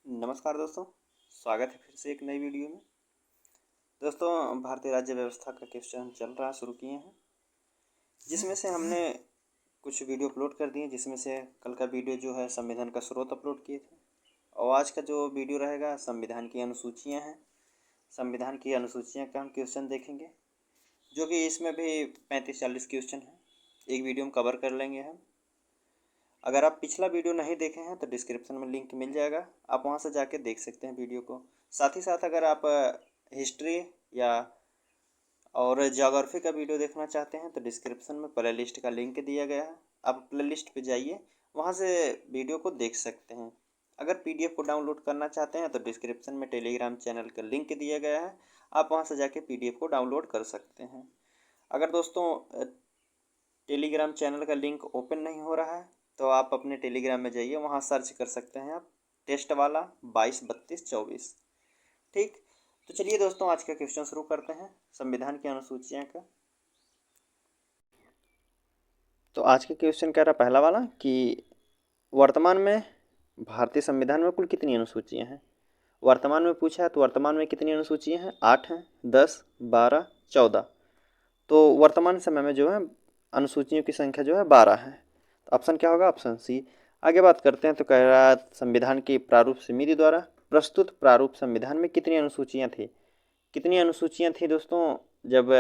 नमस्कार दोस्तों, स्वागत है फिर से एक नई वीडियो में। दोस्तों, भारतीय राज्य व्यवस्था का क्वेश्चन चल रहा शुरू किए हैं, जिसमें से हमने कुछ वीडियो अपलोड कर दिए, जिसमें से कल का वीडियो जो है संविधान का स्रोत अपलोड किए थे, और आज का जो वीडियो रहेगा संविधान की अनुसूचियाँ हैं। संविधान की अनुसूचियाँ का हम क्वेश्चन देखेंगे, जो कि इसमें भी 35-40 क्वेश्चन हैं। एक वीडियो में कवर कर लेंगे हम। अगर आप पिछला वीडियो नहीं देखे हैं तो डिस्क्रिप्शन में लिंक मिल जाएगा, आप वहां से जाके देख सकते हैं वीडियो को। साथ ही साथ अगर आप हिस्ट्री या और ज्योग्राफी का वीडियो देखना चाहते हैं तो डिस्क्रिप्शन में प्ले लिस्ट का लिंक दिया गया है, आप प्ले लिस्ट पे जाइए, वहां से वीडियो को देख सकते हैं। अगर पीडीएफ को डाउनलोड करना चाहते हैं तो डिस्क्रिप्शन में टेलीग्राम चैनल का लिंक दिया गया है, आप वहां से जाके पीडीएफ को डाउनलोड कर सकते हैं। अगर दोस्तों टेलीग्राम चैनल का लिंक ओपन नहीं हो रहा है तो आप अपने टेलीग्राम में जाइए, वहाँ सर्च कर सकते हैं आप टेस्ट वाला 22-32-24। ठीक, तो चलिए दोस्तों आज का क्वेश्चन शुरू करते हैं संविधान की अनुसूचियाँ का। तो आज का क्वेश्चन कह रहा पहला वाला कि वर्तमान में भारतीय संविधान में कुल कितनी अनुसूचियाँ हैं। वर्तमान में पूछा है तो वर्तमान में कितनी अनुसूचियाँ हैं? 8 हैं, 10, 12, 14। तो वर्तमान समय में जो है अनुसूचियों की संख्या जो है 12 है। तो ऑप्शन क्या होगा? Option C. आगे बात करते हैं तो कह रहा है संविधान की प्रारूप समिति द्वारा प्रस्तुत प्रारूप संविधान में कितनी अनुसूचियाँ थी। कितनी अनुसूचियाँ थी दोस्तों जब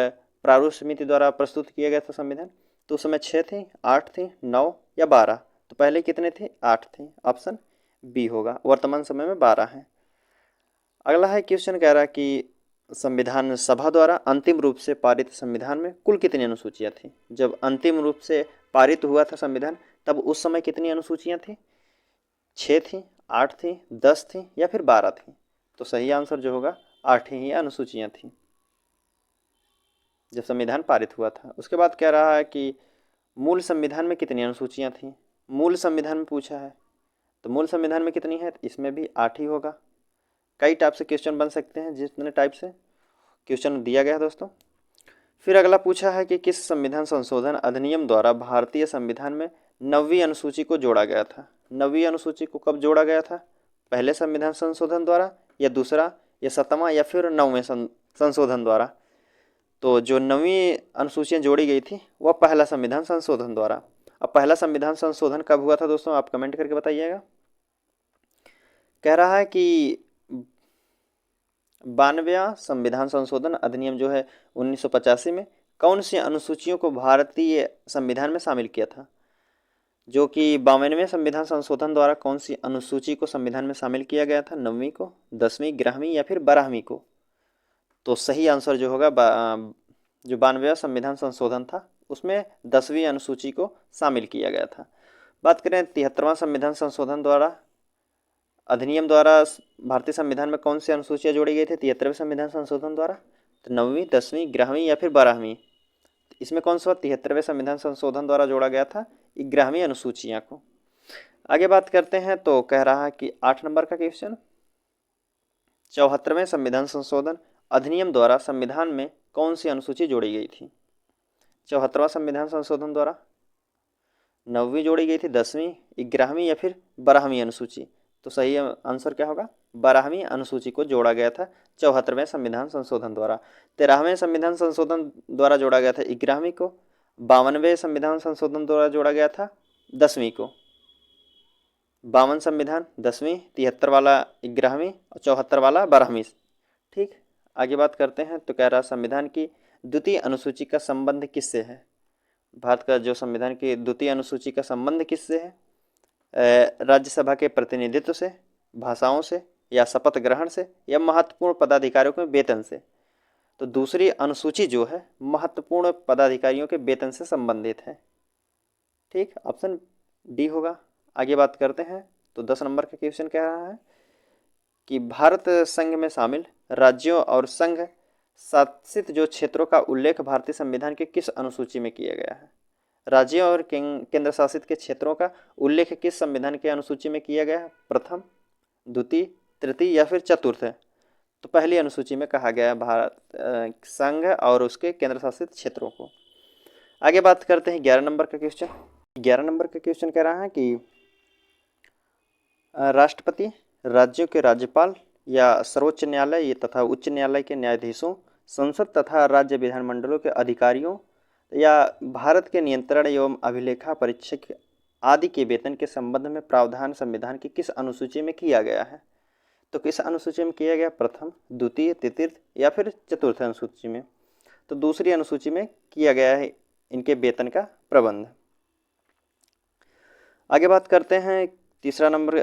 प्रारूप समिति द्वारा प्रस्तुत किया गया था संविधान? तो उस समय 6 थी, 8 थी, 9 या 12? तो पहले कितने थे? 8 थे। ऑप्शन बी होगा, वर्तमान समय में 12 हैं। अगला है क्वेश्चन कह रहा है कि संविधान सभा द्वारा अंतिम रूप से पारित संविधान में कुल कितनी अनुसूचियाँ थी। जब अंतिम रूप से पारित हुआ था संविधान तब उस समय कितनी अनुसूचियाँ थी? 6 थी, 8 थी, 10 थी या फिर 12 थी? तो सही आंसर जो होगा 8 ही अनुसूचियाँ थी जब संविधान पारित हुआ था। उसके बाद कह रहा है कि मूल संविधान में कितनी अनुसूचियाँ थी। मूल संविधान में पूछा है तो मूल संविधान में कितनी है? इसमें भी 8 ही होगा। कई टाइप से क्वेश्चन बन सकते हैं, जितने टाइप से क्वेश्चन दिया गया है दोस्तों। फिर अगला पूछा है कि किस संविधान संशोधन अधिनियम द्वारा भारतीय संविधान में 9वीं अनुसूची को जोड़ा गया था। 9वीं अनुसूची को कब जोड़ा गया था? पहले संविधान संशोधन द्वारा या दूसरा या 7वां या फिर 9वें संशोधन द्वारा? तो जो 9वीं अनुसूचियाँ जोड़ी गई थी वह पहला संविधान संशोधन द्वारा। अब पहला संविधान संशोधन कब हुआ था दोस्तों? आप कमेंट करके बताइएगा। कह रहा है कि 92वां संविधान संशोधन अधिनियम जो है 1985 में कौन सी अनुसूचियों को भारतीय संविधान में शामिल किया था। जो कि 52वें संविधान संशोधन द्वारा कौन सी अनुसूची को संविधान में शामिल किया गया था? 9वीं को, 10वीं, 11वीं या फिर 12वीं को? तो सही आंसर जो होगा जो 92वां संविधान संशोधन था उसमें 10वीं अनुसूची को शामिल किया गया था। बात करें 73वां संविधान संशोधन द्वारा अधिनियम द्वारा भारतीय संविधान में कौन सी अनुसूचियाँ जोड़ी गई थी 73वें संविधान संशोधन द्वारा? तो 9वीं, 10वीं, 11वीं या फिर 12वीं? इसमें कौन सा 73वें संविधान संशोधन द्वारा जोड़ा गया था 11वीं अनुसूचियाँ को। आगे बात करते हैं तो कह रहा है कि 8 नंबर का क्वेश्चन, 74वें संविधान संशोधन अधिनियम द्वारा संविधान में कौन सी अनुसूची जोड़ी गई थी। 74वां संविधान संशोधन द्वारा 9वीं जोड़ी गई थी, 10वीं, 11वीं या फिर 12वीं अनुसूची? तो सही आंसर क्या होगा? 12वीं अनुसूची को जोड़ा गया था 74वें संविधान संशोधन द्वारा। 13वें संविधान संशोधन द्वारा जोड़ा गया था 11वीं को। 52वें संविधान संशोधन द्वारा जोड़ा गया था 10वीं को। 52 संविधान 10वीं, 73 वाला 11वीं और 74 वाला 12वीं। ठीक, आगे बात करते हैं तो कह रहा संविधान की द्वितीय अनुसूची का संबंध किससे है। भारत का जो संविधान की द्वितीय अनुसूची का संबंध किससे है? राज्यसभा के प्रतिनिधित्व से, भाषाओं से या शपथ ग्रहण से या महत्वपूर्ण पदाधिकारियों के वेतन से? तो दूसरी अनुसूची जो है महत्वपूर्ण पदाधिकारियों के वेतन से संबंधित है। ठीक, ऑप्शन डी होगा। आगे बात करते हैं तो 10 नंबर का क्वेश्चन कह रहा है कि भारत संघ में शामिल राज्यों और संघ शासित जो क्षेत्रों का उल्लेख भारतीय संविधान के किस अनुसूची में किया गया है। राज्यों और केंद्र शासित के क्षेत्रों का उल्लेख किस संविधान के अनुसूची में किया गया है? प्रथम, द्वितीय, तृतीय या फिर चतुर्थ? तो पहली अनुसूची में कहा गया है भारत संघ और उसके केंद्र शासित क्षेत्रों को। आगे बात करते हैं 11 नंबर का क्वेश्चन। 11 नंबर का क्वेश्चन कह रहा है कि राज्यों के राज्यपाल या सर्वोच्च न्यायालय तथा उच्च न्यायालय के न्यायाधीशों, संसद तथा राज्य विधानमंडलों के अधिकारियों या भारत के नियंत्रण एवं अभिलेखा परीक्षक आदि के वेतन के संबंध में प्रावधान संविधान की किस अनुसूची में किया गया है? तो किस अनुसूची में किया गया? प्रथम, द्वितीय, तृतीय या फिर चतुर्थ अनुसूची में? तो दूसरी अनुसूची में किया गया है इनके वेतन का प्रबंध। आगे बात करते हैं तीसरा नंबर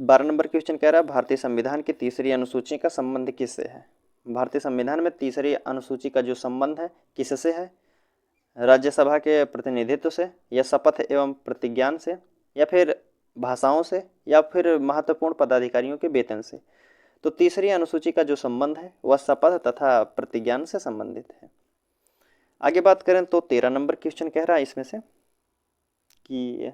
12 नंबर क्वेश्चन कह रहा है भारतीय संविधान की तीसरी अनुसूची का संबंध किससे है? भारतीय संविधान में तीसरी अनुसूची का जो संबंध है किससे है? राज्यसभा के प्रतिनिधित्व से या शपथ एवं प्रतिज्ञान से या फिर भाषाओं से या फिर महत्वपूर्ण पदाधिकारियों के वेतन से? तो तीसरी अनुसूची का जो संबंध है वह शपथ तथा प्रतिज्ञान से संबंधित है। आगे बात करें तो 13 नंबर क्वेश्चन कह रहा है इसमें से कि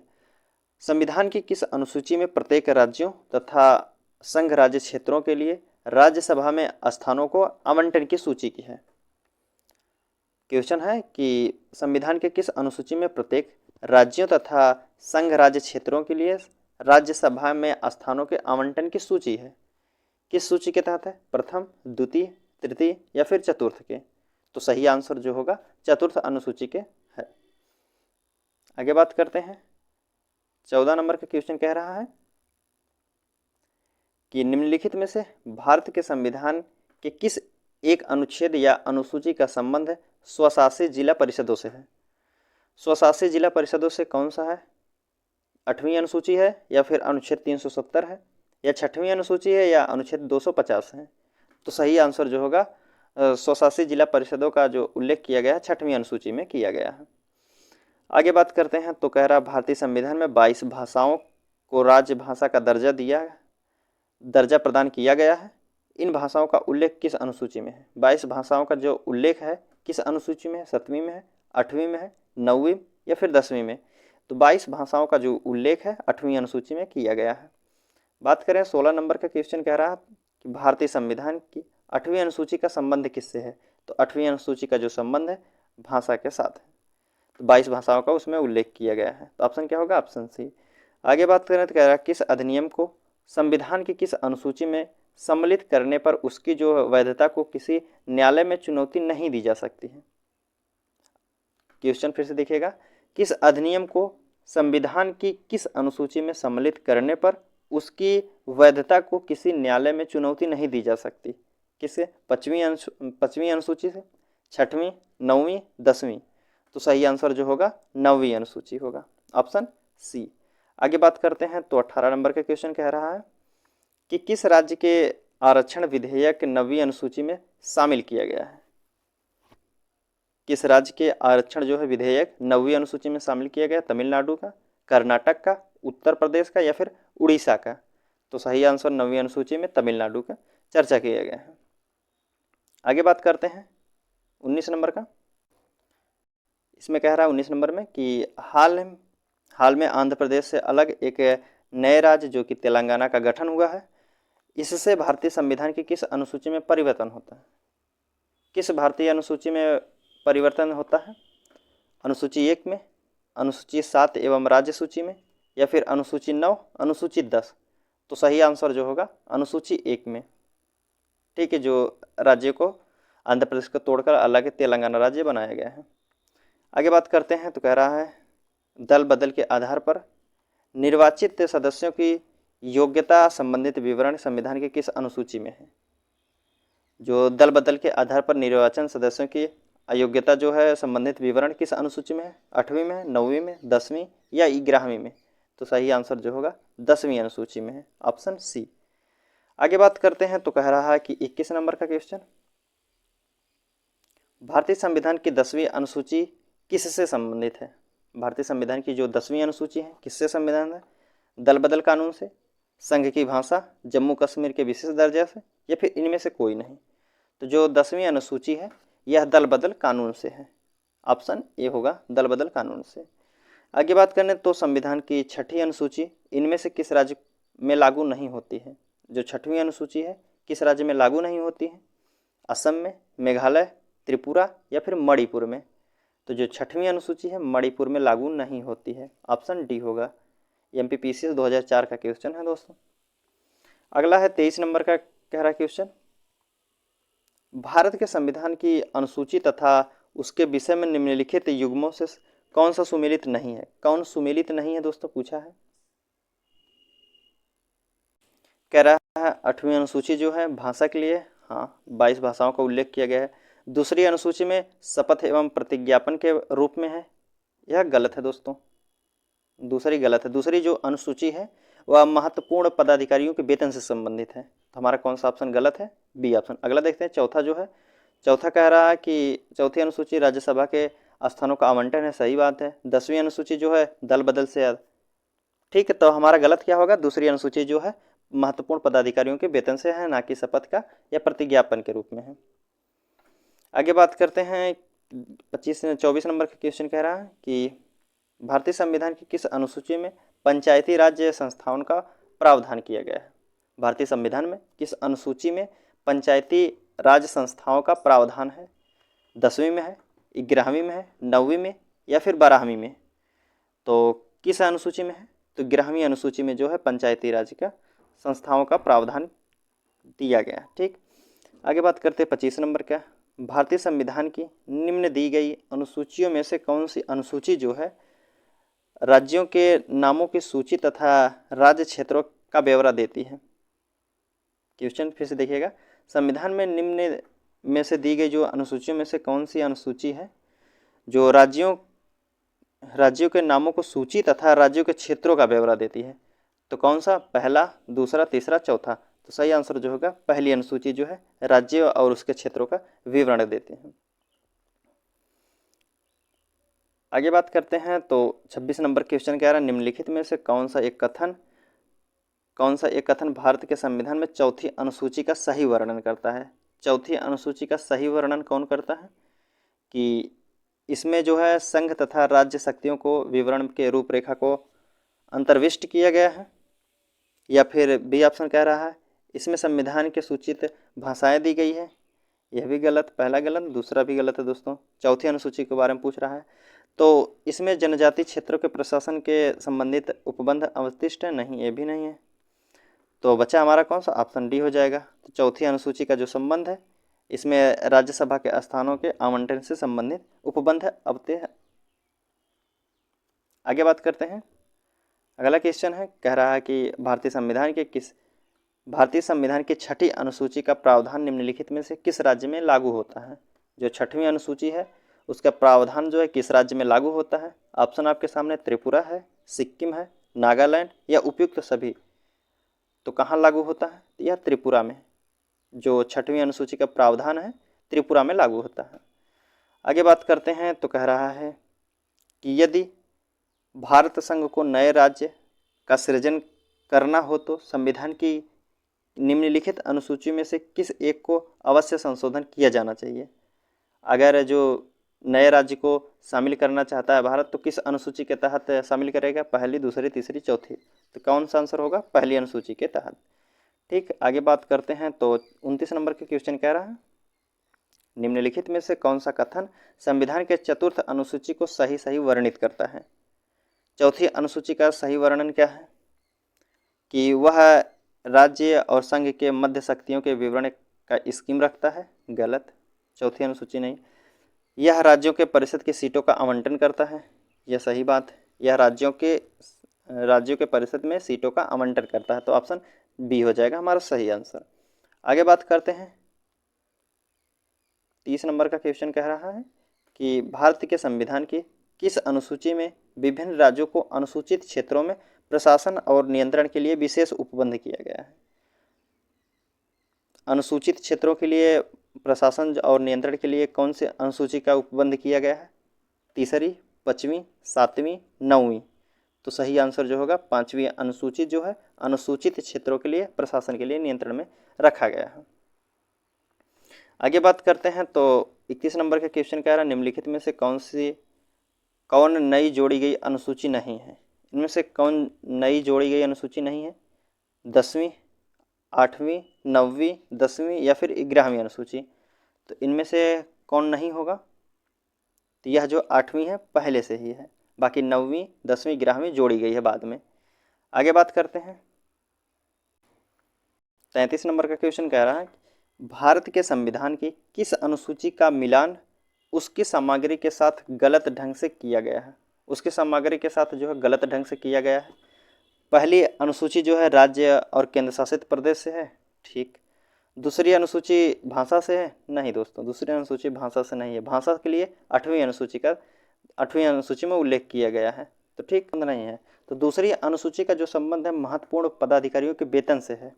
संविधान की किस अनुसूची में प्रत्येक राज्यों तथा संघ राज्य क्षेत्रों के लिए राज्यसभा में स्थानों को आवंटन की सूची की है? क्वेश्चन है कि संविधान के किस अनुसूची में प्रत्येक राज्यों तथा संघ राज्य क्षेत्रों के लिए राज्यसभा में स्थानों के आवंटन की सूची है? किस सूची के तहत है? प्रथम, द्वितीय, तृतीय या फिर चतुर्थ के? तो सही आंसर जो होगा चतुर्थ अनुसूची के है। आगे बात करते हैं 14 नंबर का क्वेश्चन कह रहा है कि निम्नलिखित में से भारत के संविधान के किस एक अनुच्छेद या अनुसूची का संबंध स्वशासी जिला परिषदों से है? स्वशासी जिला परिषदों से कौन सा है? 8वीं अनुसूची है या फिर अनुच्छेद 370 है या 6वीं अनुसूची है या अनुच्छेद 250 है? तो सही आंसर जो होगा स्वशासी जिला परिषदों का जो उल्लेख किया गया है 6वीं अनुसूची में किया गया है। आगे बात करते हैं तो कह रहा भारतीय संविधान में 22 भाषाओं को राज्य भाषा का दर्जा प्रदान किया गया है। इन भाषाओं का उल्लेख किस अनुसूची में है? 22 भाषाओं का जो उल्लेख है किस अनुसूची में है? 7वीं में है, 8वीं में है, 9वीं या फिर 10वीं में? तो 22 भाषाओं का जो उल्लेख है 8वीं अनुसूची में किया गया है। बात करें 16 नंबर का क्वेश्चन कह रहा है कि भारतीय संविधान की 8वीं अनुसूची का संबंध किससे है? तो 8वीं अनुसूची का जो संबंध है भाषा के साथ है। तो 22 भाषाओं का उसमें उल्लेख किया गया है। तो ऑप्शन क्या होगा? Option C. आगे बात करें तो कह रहा है किस अधिनियम को संविधान की किस अनुसूची में सम्मिलित करने पर उसकी जो वैधता को किसी न्यायालय में चुनौती नहीं दी जा सकती है? क्वेश्चन फिर से देखिएगा, किस अधिनियम को संविधान की किस अनुसूची में सम्मिलित करने पर उसकी वैधता को किसी न्यायालय में चुनौती नहीं दी जा सकती? किससे? 5वीं अनुसूची से, 6वीं, 9वीं, 10वीं? तो सही आंसर जो होगा 9वीं अनुसूची होगा, ऑप्शन सी। आगे बात करते हैं तो 18 नंबर का क्वेश्चन कह रहा है कि किस राज्य के आरक्षण विधेयक 9वीं अनुसूची में शामिल किया गया है? किस राज्य के आरक्षण जो है विधेयक 9वीं अनुसूची में शामिल किया गया? तमिलनाडु का, कर्नाटक का, उत्तर प्रदेश का या फिर उड़ीसा का? तो सही आंसर 9वीं अनुसूची में तमिलनाडु का चर्चा किया गया है। आगे बात करते हैं 19 नंबर का। इसमें कह रहा है 19 नंबर में कि हाल में आंध्र प्रदेश से अलग एक नए राज्य जो कि तेलंगाना का गठन हुआ है, इससे भारतीय संविधान की किस अनुसूची में परिवर्तन होता है? किस भारतीय अनुसूची में परिवर्तन होता है? अनुसूची 1 में, अनुसूची 7 एवं राज्य सूची में या फिर अनुसूची 9, अनुसूची 10? तो सही आंसर जो होगा अनुसूची 1 में। ठीक है, जो राज्य को आंध्र प्रदेश को तोड़कर अलग तेलंगाना राज्य बनाया गया है। आगे बात करते हैं तो कह रहा है दल बदल के आधार पर निर्वाचित सदस्यों की योग्यता संबंधित विवरण संविधान की किस अनुसूची में है? जो दल बदल के आधार पर निर्वाचन सदस्यों की अयोग्यता जो है संबंधित विवरण किस अनुसूची में है? 8वीं में, 9वीं में, 10वीं या 11वीं में? तो सही आंसर जो होगा 10वीं अनुसूची में है, ऑप्शन सी। आगे बात करते हैं तो कह रहा है कि 21 नंबर का क्वेश्चन, भारतीय संविधान की 10वीं अनुसूची किससे संबंधित है? भारतीय संविधान की जो 10वीं अनुसूची है किससे संविधान है? दल बदल कानून से, संघ की भाषा, जम्मू कश्मीर के विशेष दर्जा से या फिर इनमें से कोई नहीं? तो जो 10वीं अनुसूची है यह दल बदल कानून से है, ऑप्शन ए होगा दल बदल कानून से। आगे बात करें तो संविधान की 6ठी अनुसूची इनमें से किस राज्य में लागू नहीं होती है? जो 6वीं अनुसूची है किस राज्य में लागू नहीं होती है? असम में, मेघालय, त्रिपुरा या फिर मणिपुर में? तो जो 6वीं अनुसूची है मणिपुर में लागू नहीं होती है, ऑप्शन डी होगा। एमपीपीसीएस 2004 का क्वेश्चन है दोस्तों। अगला है 23 नंबर का, कह रहा है क्वेश्चन, भारत के संविधान की अनुसूची तथा उसके विषय में निम्नलिखित युग्मों से कौन सा सुमेलित नहीं है। कौन सुमेलित नहीं है दोस्तों, पूछा है। कह रहा है 8वीं अनुसूची जो है भाषा के लिए, हाँ 22 भाषाओं का उल्लेख किया गया है। दूसरी अनुसूची में शपथ एवं प्रतिज्ञापन के रूप में है, यह गलत है दोस्तों, दूसरी गलत है। दूसरी जो अनुसूची है वह महत्वपूर्ण पदाधिकारियों के वेतन से संबंधित है, तो हमारा कौन सा ऑप्शन गलत है, बी ऑप्शन। अगला देखते हैं चौथा जो है, चौथा कह रहा है कि चौथी अनुसूची राज्यसभा के स्थानों का आवंटन है, सही बात है। 10वीं अनुसूची जो है दल बदल से ठीक है, तो हमारा गलत क्या होगा, दूसरी अनुसूची जो है महत्वपूर्ण पदाधिकारियों के वेतन से है, ना कि शपथ का या प्रतिज्ञापन के रूप में है। आगे बात करते हैं 24 नंबर का क्वेश्चन कह रहा है कि भारतीय संविधान की किस अनुसूची में पंचायती राज्य संस्थाओं का प्रावधान किया गया है। भारतीय संविधान में किस अनुसूची में पंचायती राज संस्थाओं का प्रावधान है। 10वीं में है, 11वीं में है, 9वीं में या फिर 12वीं में। तो किस अनुसूची में है, तो 11वीं अनुसूची में जो है पंचायती राज का संस्थाओं का प्रावधान दिया गया। ठीक, आगे बात करते हैं 25 नंबर का, भारतीय संविधान की निम्न दी गई अनुसूचियों में से कौन सी अनुसूची जो है राज्यों के नामों की सूची तथा राज्य क्षेत्रों का ब्यौरा देती है। क्वेश्चन फिर से देखिएगा, संविधान में निम्न में से दी गई जो अनुसूचियों में से कौन सी अनुसूची है जो राज्यों के नामों को सूची तथा राज्यों के क्षेत्रों का ब्यौरा देती है। तो कौन सा, पहला, दूसरा, तीसरा, चौथा। तो सही आंसर जो होगा पहली अनुसूची जो है राज्य और उसके क्षेत्रों का विवरण देते हैं। आगे बात करते हैं तो 26 नंबर क्वेश्चन कह रहा है, निम्नलिखित में से कौन सा एक कथन भारत के संविधान में चौथी अनुसूची का सही वर्णन करता है। चौथी अनुसूची का सही वर्णन कौन करता है, कि इसमें जो है संघ तथा राज्य शक्तियों को विवरण के रूपरेखा को अंतर्विष्ट किया गया है, या फिर बी ऑप्शन कह रहा है इसमें संविधान के सूचित भाषाएं दी गई है। यह भी गलत, पहला गलत, दूसरा भी गलत है दोस्तों। चौथी अनुसूची के बारे में पूछ रहा है, तो इसमें जनजाति क्षेत्रों के प्रशासन के संबंधित उपबंध अवशिष्ट है, नहीं, ये भी नहीं है। तो बचा हमारा कौन सा, ऑप्शन डी हो जाएगा। तो चौथी अनुसूची का जो संबंध है इसमें राज्यसभा के स्थानों के आवंटन से संबंधित उपबंध अवते है। आगे बात करते हैं, अगला क्वेश्चन है, कह रहा है कि भारतीय संविधान की छठी अनुसूची का प्रावधान निम्नलिखित में से किस राज्य में लागू होता है। जो 6वीं अनुसूची है उसका प्रावधान जो है किस राज्य में लागू होता है। ऑप्शन आपके सामने त्रिपुरा है, सिक्किम है, नागालैंड या उपयुक्त सभी। तो कहाँ लागू होता है, यह त्रिपुरा में। जो 6वीं अनुसूची का प्रावधान है त्रिपुरा में लागू होता है। आगे बात करते हैं तो कह रहा है कि यदि भारत संघ को नए राज्य का सृजन करना हो तो संविधान की निम्नलिखित अनुसूची में से किस एक को अवश्य संशोधन किया जाना चाहिए। अगर जो नए राज्य को शामिल करना चाहता है भारत तो किस अनुसूची के तहत शामिल करेगा, पहली, दूसरी, तीसरी, चौथी। तो कौन सा आंसर होगा, पहली अनुसूची के तहत। ठीक, आगे बात करते हैं तो 29 नंबर के क्वेश्चन कह रहा है, निम्नलिखित में से कौन सा कथन संविधान के चतुर्थ अनुसूची को सही सही वर्णित करता है। चौथी अनुसूची का सही वर्णन क्या है, कि वह राज्य और संघ के मध्य शक्तियों के विवरण का स्कीम रखता है, गलत, चौथी अनुसूची नहीं। यह राज्यों के परिषद की सीटों का आवंटन करता है, यह सही बात है। यह राज्यों के परिषद में सीटों का आवंटन करता है, तो ऑप्शन बी हो जाएगा हमारा सही आंसर। आगे बात करते हैं, 30 नंबर का क्वेश्चन कह रहा है कि भारत के संविधान की किस अनुसूची में विभिन्न राज्यों को अनुसूचित क्षेत्रों में प्रशासन और नियंत्रण के लिए विशेष उपबंध किया गया है। अनुसूचित क्षेत्रों के लिए प्रशासन और नियंत्रण के लिए कौन से अनुसूची का उपबंध किया गया है, तीसरी, 5वीं, 7वीं, 9वीं। तो सही आंसर जो होगा 5वीं अनुसूची जो है अनुसूचित क्षेत्रों के लिए प्रशासन के लिए नियंत्रण में रखा गया है। आगे बात करते हैं तो 31 नंबर का क्वेश्चन कह रहा है, निम्नलिखित में से कौन नई जोड़ी गई अनुसूची नहीं है। इनमें से कौन नई जोड़ी गई अनुसूची नहीं है, 10वीं, 8वीं, 9वीं, 10वीं या फिर 11वीं अनुसूची। तो इनमें से कौन नहीं होगा, तो यह जो 8वीं है पहले से ही है, बाकी 9वीं, 10वीं, 11वीं जोड़ी गई है बाद में। आगे बात करते हैं, 33 नंबर का क्वेश्चन कह रहा है भारत के संविधान की किस अनुसूची का मिलान उसकी सामग्री के साथ गलत ढंग से किया गया है। उसकी सामग्री के साथ जो है गलत ढंग से किया गया है। पहली अनुसूची जो है राज्य और केंद्र शासित प्रदेश से है, ठीक। दूसरी अनुसूची भाषा से है, नहीं दोस्तों, दूसरी अनुसूची भाषा से नहीं है। भाषा के लिए 8वीं अनुसूची में उल्लेख किया गया है, तो ठीक नहीं है। तो दूसरी अनुसूची का जो संबंध है महत्वपूर्ण पदाधिकारियों के वेतन से है,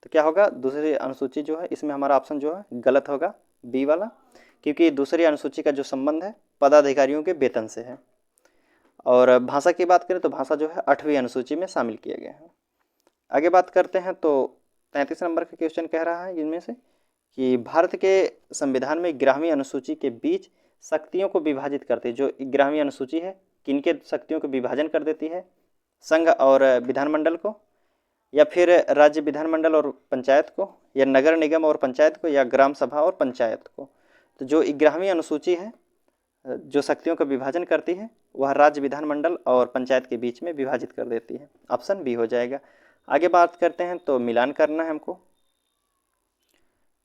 तो क्या होगा, दूसरी अनुसूची जो है, इसमें हमारा ऑप्शन जो है गलत होगा, बी वाला, क्योंकि दूसरी अनुसूची का जो संबंध है पदाधिकारियों के वेतन से है। और भाषा की बात करें तो भाषा जो है 8वीं अनुसूची में शामिल किया गया है। आगे बात करते हैं तो 33 नंबर का क्वेश्चन कह रहा है इनमें से कि भारत के संविधान में 11वीं अनुसूची के बीच शक्तियों को विभाजित करती है। जो 11वीं अनुसूची है किनके शक्तियों को विभाजन कर देती है, संघ और विधानमंडल को, या फिर राज्य विधानमंडल और पंचायत को, या नगर निगम और पंचायत को, या ग्राम सभा और पंचायत को। तो जो 11वीं अनुसूची है जो शक्तियों का विभाजन करती है वह राज्य विधानमंडल और पंचायत के बीच में विभाजित कर देती है, ऑप्शन बी हो जाएगा। आगे बात करते हैं तो मिलान करना है हमको।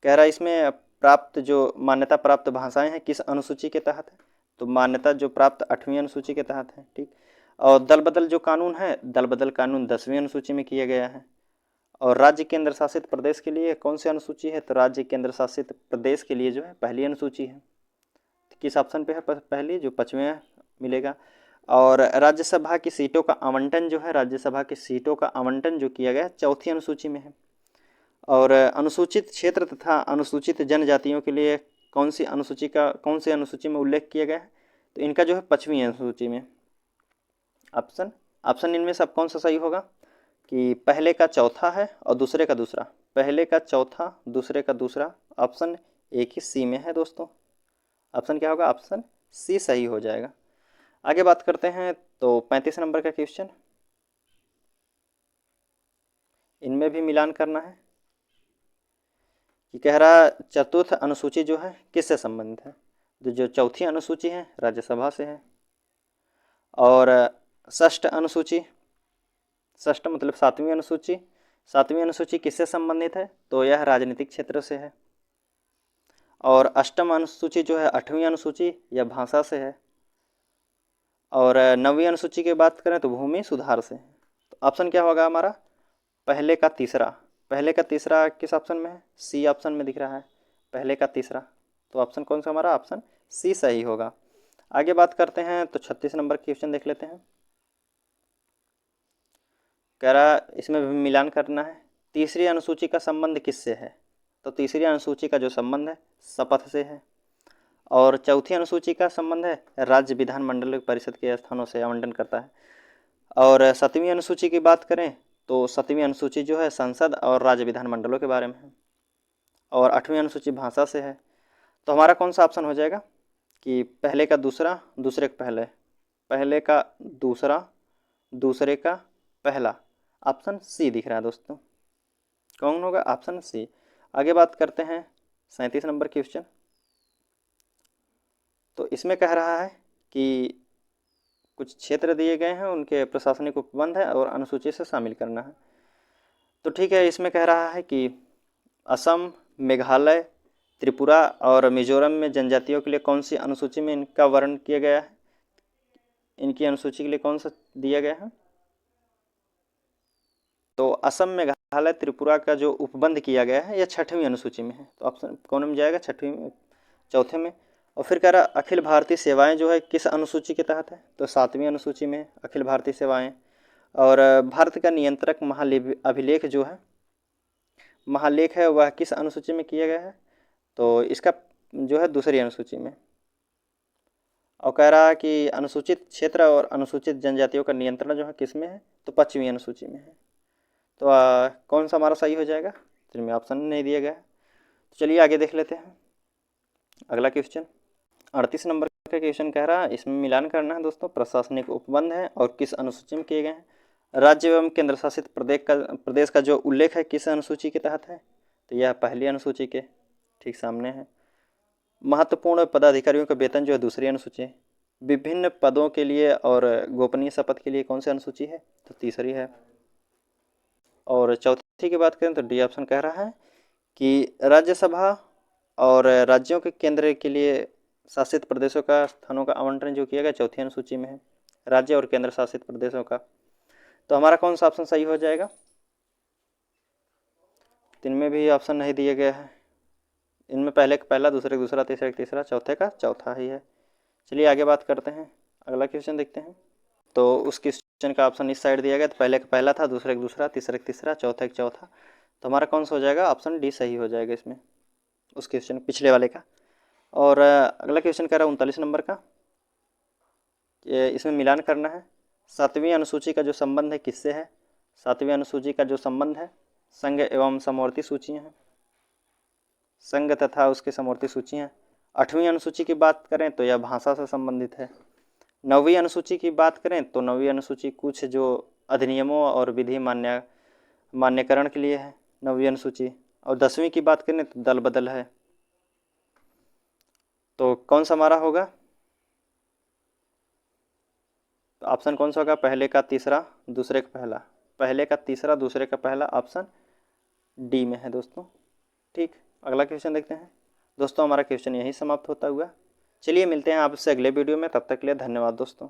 कह रहा है इसमें प्राप्त जो मान्यता प्राप्त भाषाएं हैं किस अनुसूची के तहत है, तो मान्यता जो प्राप्त 8वीं अनुसूची के तहत है, ठीक। और दल बदल जो कानून है, दल बदल कानून 10वीं अनुसूची में किया गया है। और राज्य केंद्र शासित प्रदेश के लिए कौन सी अनुसूची है, तो राज्य केंद्र शासित प्रदेश के लिए जो है पहली अनुसूची है। किस ऑप्शन पे है पहली, जो 5वें मिलेगा। और राज्यसभा की सीटों का आवंटन जो है, राज्यसभा की सीटों का आवंटन जो किया गया है 4थी अनुसूची में है। और अनुसूचित क्षेत्र तथा अनुसूचित जनजातियों के लिए कौन सी अनुसूची में उल्लेख किया गया है, तो इनका जो है 5वीं अनुसूची में। ऑप्शन इनमें से अब कौन सा सही होगा कि पहले का चौथा है और दूसरे का दूसरा, पहले का चौथा दूसरे का दूसरा, ऑप्शन एक ही सी में है दोस्तों। ऑप्शन क्या होगा, ऑप्शन सी सही हो जाएगा। आगे बात करते हैं तो 35 नंबर का क्वेश्चन, इनमें भी मिलान करना है कि कह रहा चतुर्थ अनुसूची जो है किससे संबंधित है, तो जो 4थी अनुसूची है राज्यसभा से है। और षष्ठ अनुसूची, षष्ठ मतलब 7वीं अनुसूची, 7वीं अनुसूची किससे संबंधित है, तो यह राजनीतिक क्षेत्र से है। और अष्टम अनुसूची जो है 8वीं अनुसूची या भाषा से है। और 9वीं अनुसूची की बात करें तो भूमि सुधार से है। तो ऑप्शन क्या होगा हमारा, पहले का तीसरा, पहले का तीसरा किस ऑप्शन में है, सी ऑप्शन में दिख रहा है, पहले का तीसरा, तो ऑप्शन कौन सा हमारा, ऑप्शन सी सही होगा। आगे बात करते हैं तो 36 नंबर क्वेश्चन देख लेते हैं। कह रहा इसमें भी मिलान करना है, तीसरी अनुसूची का संबंध किससे है, तो तीसरी अनुसूची का जो संबंध है शपथ से है। और 4थी अनुसूची का संबंध है राज्य विधानमंडल परिषद के स्थानों से आवंटन करता है। और 7वीं अनुसूची की बात करें तो 7वीं अनुसूची जो है संसद और राज्य विधानमंडलों के बारे में है। और 8वीं अनुसूची भाषा से है। तो हमारा कौन सा ऑप्शन हो जाएगा कि पहले का दूसरा, दूसरे का पहले, पहले का दूसरा, दूसरे का पहला, ऑप्शन सी दिख रहा है दोस्तों, कौन होगा, ऑप्शन सी। आगे बात करते हैं 37 नंबर क्वेश्चन। तो इसमें कह रहा है कि कुछ क्षेत्र दिए गए हैं, उनके प्रशासनिक उपबंध है और अनुसूची से शामिल करना है। तो ठीक है, इसमें कह रहा है कि असम, मेघालय, त्रिपुरा और मिजोरम में जनजातियों के लिए कौन सी अनुसूची में इनका वर्णन किया गया है, इनकी अनुसूची के लिए कौन सा दिया गया है, तो असम, मेघालय, त्रिपुरा का जो उपबंध किया गया है यह 6वीं अनुसूची में है। तो ऑप्शन कौन में जाएगा, 6वीं में, 4थे में। और फिर कह रहा अखिल भारतीय सेवाएं जो है किस अनुसूची के तहत है, तो 7वीं अनुसूची में अखिल भारतीय सेवाएं। और भारत का नियंत्रक अभिलेख जो है, महालेख है, वह किस अनुसूची में किया गया है, तो इसका जो है दूसरी अनुसूची में। और कह रहा है कि अनुसूचित क्षेत्र और अनुसूचित जनजातियों का नियंत्रण जो है किस में है, तो 5वीं अनुसूची में है। तो कौन सा हमारा सही हो जाएगा, तो इनमें ऑप्शन नहीं दिया गया है। तो चलिए आगे देख लेते हैं अगला क्वेश्चन। 38 नंबर का क्वेश्चन कह रहा है इसमें मिलान करना है दोस्तों, प्रशासनिक उपबंध है और किस अनुसूची में किए गए हैं। राज्य एवं केंद्र शासित प्रदेश का जो उल्लेख है किस अनुसूची के तहत है, तो यह पहली अनुसूची के ठीक सामने है। महत्वपूर्ण पदाधिकारियों का वेतन जो है दूसरी अनुसूची है। विभिन्न पदों के लिए और गोपनीय शपथ के लिए कौन सी अनुसूची है, तो तीसरी है। और चौथी की बात करें तो डी ऑप्शन कह रहा है कि राज्यसभा और राज्यों के केंद्र के लिए शासित प्रदेशों का स्थानों का आवंटन जो किया गया चौथी अनुसूची में है, राज्य और केंद्र शासित प्रदेशों का। तो हमारा कौन सा ऑप्शन सही हो जाएगा? इनमें भी ऑप्शन नहीं दिए गए हैं, इनमें पहले का पहला, दूसरे का दूसरा, तीसरे का तीसरा, चौथे का चौथा ही है। चलिए आगे बात करते हैं, अगला क्वेश्चन देखते हैं। तो उस क्वेश्चन का ऑप्शन इस साइड दिया गया, तो पहले का पहला था, दूसरे का दूसरा, तीसरे का तीसरा, चौथे का चौथा। तो हमारा कौन सा हो जाएगा? ऑप्शन डी सही हो जाएगा इसमें, उस क्वेश्चन पिछले वाले का। और अगला क्वेश्चन कह रहा है 39 नंबर का, इसमें मिलान करना है। 7वीं अनुसूची का जो संबंध है किससे है? 7वीं अनुसूची का जो संबंध है संघ एवं समवर्ती सूचियाँ हैं, संघ तथा उसके समवर्ती सूचियाँ। 8वीं अनुसूची की बात करें तो यह भाषा से संबंधित है। 9वीं अनुसूची की बात करें तो 9वीं अनुसूची कुछ जो अधिनियमों और विधि मान्यकरण के लिए है 9वीं अनुसूची। और 10वीं की बात करें तो दल बदल है। तो कौन सा हमारा होगा? तो ऑप्शन कौन सा होगा? पहले का तीसरा, दूसरे का पहला, पहले का तीसरा, दूसरे का पहला, ऑप्शन डी में है दोस्तों। ठीक, अगला क्वेश्चन देखते हैं दोस्तों। हमारा क्वेश्चन यहीं समाप्त होता हुआ। चलिए मिलते हैं आपसे अगले वीडियो में, तब तक के लिए धन्यवाद दोस्तों।